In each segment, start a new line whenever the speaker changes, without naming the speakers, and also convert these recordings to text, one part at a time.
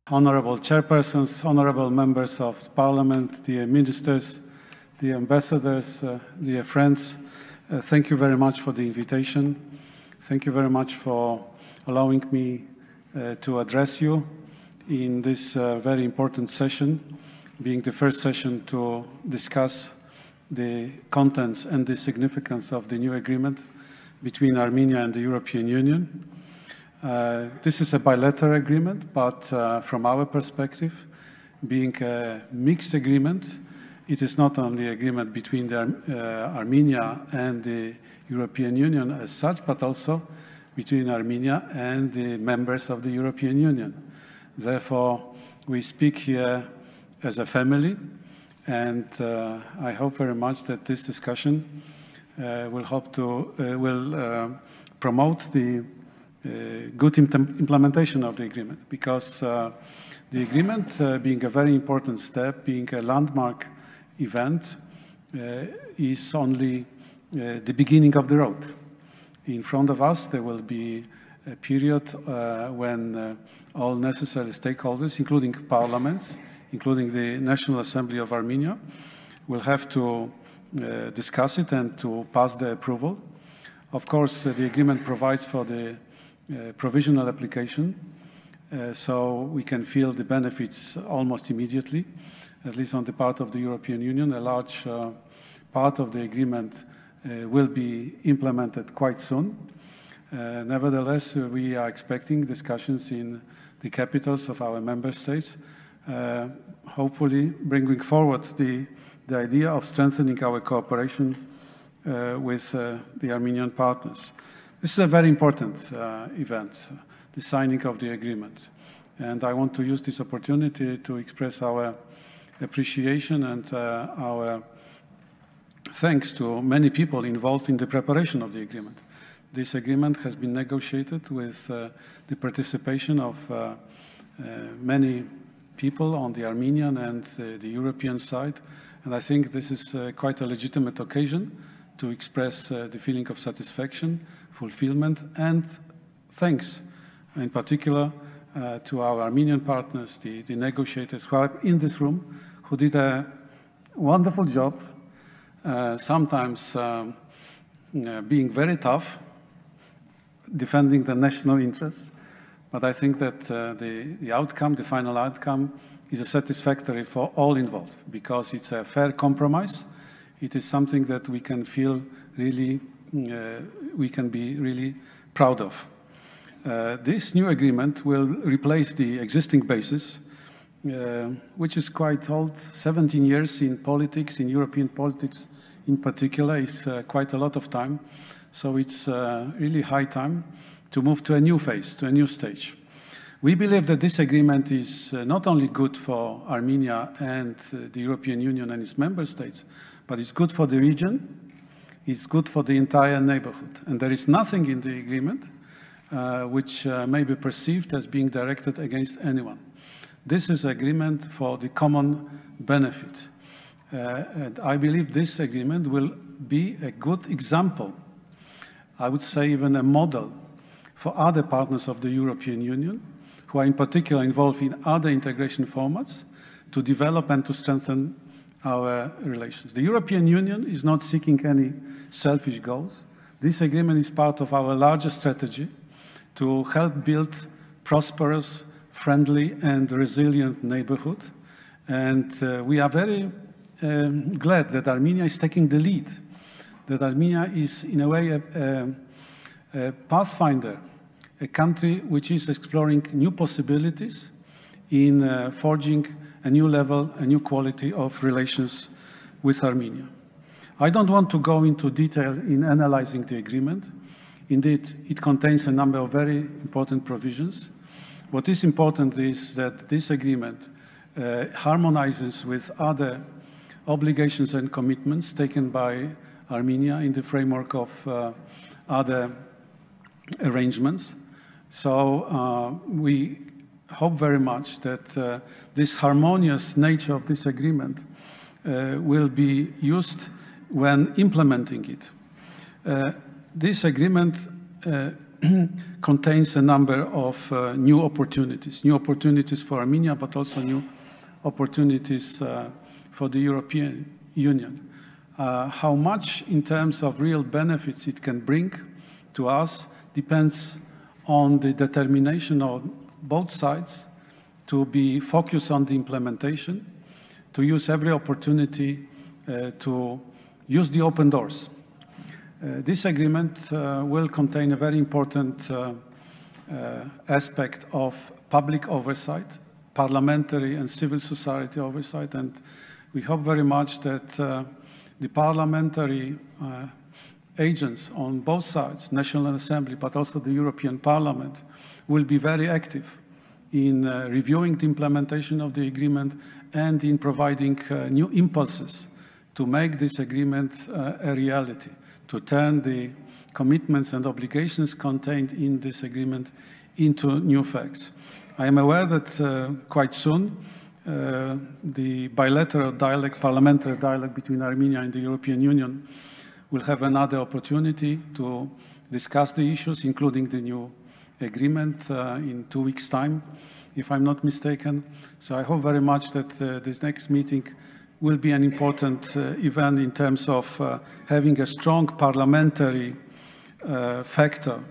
Honorable chairpersons, honorable members of parliament, dear ministers, dear ambassadors, dear friends, thank you very much for the invitation. Thank you very much for allowing me to address you in this very important session, being the first session to discuss the contents and the significance of the new agreement between Armenia and the European Union. This is a bilateral agreement, but from our perspective, being a mixed agreement, it is not only an agreement between Armenia and the European Union as such, but also between Armenia and the members of the European Union. Therefore, we speak here as a family, and I hope very much that this discussion will promote the good implementation of the agreement, because the agreement, being a very important step, being a landmark event, is only the beginning of the road. In front of us, there will be a period when all necessary stakeholders, including parliaments, including the National Assembly of Armenia, will have to discuss it and to pass the approval. Of course, the agreement provides for the provisional application, so we can feel the benefits almost immediately, at least on the part of the European Union. A large part of the agreement will be implemented quite soon. Nevertheless, we are expecting discussions in the capitals of our member states, hopefully bringing forward the idea of strengthening our cooperation with the Armenian partners. This is a very important event, the signing of the agreement. And I want to use this opportunity to express our appreciation and our thanks to many people involved in the preparation of the agreement. This agreement has been negotiated with the participation of many people on the Armenian and the European side. And I think this is quite a legitimate occasion to express the feeling of satisfaction, fulfillment, and thanks in particular to our Armenian partners, the negotiators who are in this room, who did a wonderful job, sometimes being very tough, defending the national interests. But I think that the outcome, the final outcome, is a satisfactory for all involved, because it's a fair compromise. It is something that we can feel really, we can be really proud of. This new agreement will replace the existing basis, which is quite old. 17 years in politics, in European politics in particular, is quite a lot of time. So it's really high time to move to a new phase, to a new stage. We believe that this agreement is not only good for Armenia and the European Union and its member states, but it's good for the region, it's good for the entire neighborhood. And there is nothing in the agreement which may be perceived as being directed against anyone. This is an agreement for the common benefit. And I believe this agreement will be a good example, I would say even a model, for other partners of the European Union, who are in particular involved in other integration formats, to develop and to strengthen our relations. The European Union is not seeking any selfish goals. This agreement is part of our larger strategy to help build prosperous, friendly, and resilient neighborhood. And we are very glad that Armenia is taking the lead, that Armenia is, in a way, a pathfinder, a country which is exploring new possibilities in forging a new level, a new quality of relations with Armenia. I don't want to go into detail in analyzing the agreement. Indeed, it contains a number of very important provisions. What is important is that this agreement harmonizes with other obligations and commitments taken by Armenia in the framework of other arrangements. So we hope very much that this harmonious nature of this agreement will be used when implementing it. This agreement contains a number of new opportunities for Armenia, but also new opportunities for the European Union. How much in terms of real benefits it can bring to us depends on the determination of both sides to be focused on the implementation, to use every opportunity to use the open doors. This agreement will contain a very important aspect of public oversight, parliamentary and civil society oversight, and we hope very much that the parliamentary agents on both sides, National Assembly, but also the European Parliament, will be very active in reviewing the implementation of the agreement and in providing new impulses to make this agreement a reality, to turn the commitments and obligations contained in this agreement into new facts. I am aware that quite soon the bilateral dialogue, parliamentary dialogue between Armenia and the European Union will have another opportunity to discuss the issues, including the new agreement in 2 weeks' time, if I'm not mistaken. So I hope very much that this next meeting will be an important event in terms of having a strong parliamentary factor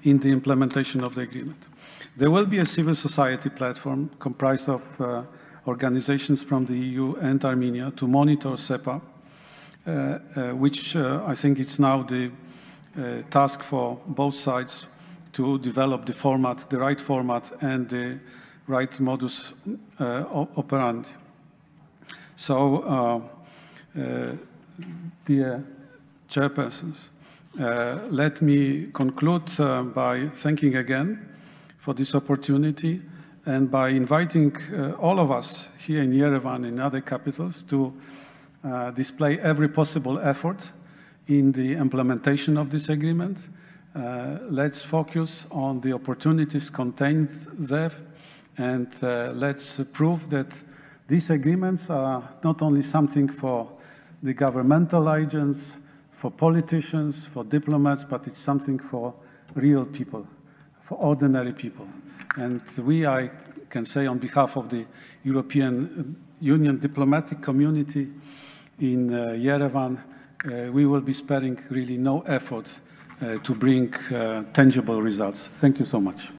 in the implementation of the agreement. There will be a civil society platform comprised of organizations from the EU and Armenia to monitor SEPA, which I think it's now the task for both sides to develop the format, the right format, and the right modus operandi. So, dear chairpersons, let me conclude by thanking again for this opportunity and by inviting all of us here in Yerevan and in other capitals to display every possible effort in the implementation of this agreement. Let's focus on the opportunities contained there, and let's prove that these agreements are not only something for the governmental agents, for politicians, for diplomats, but it's something for real people, for ordinary people. And we, I can say on behalf of the European Union diplomatic community in Yerevan, we will be sparing really no effort to bring tangible results. Thank you so much.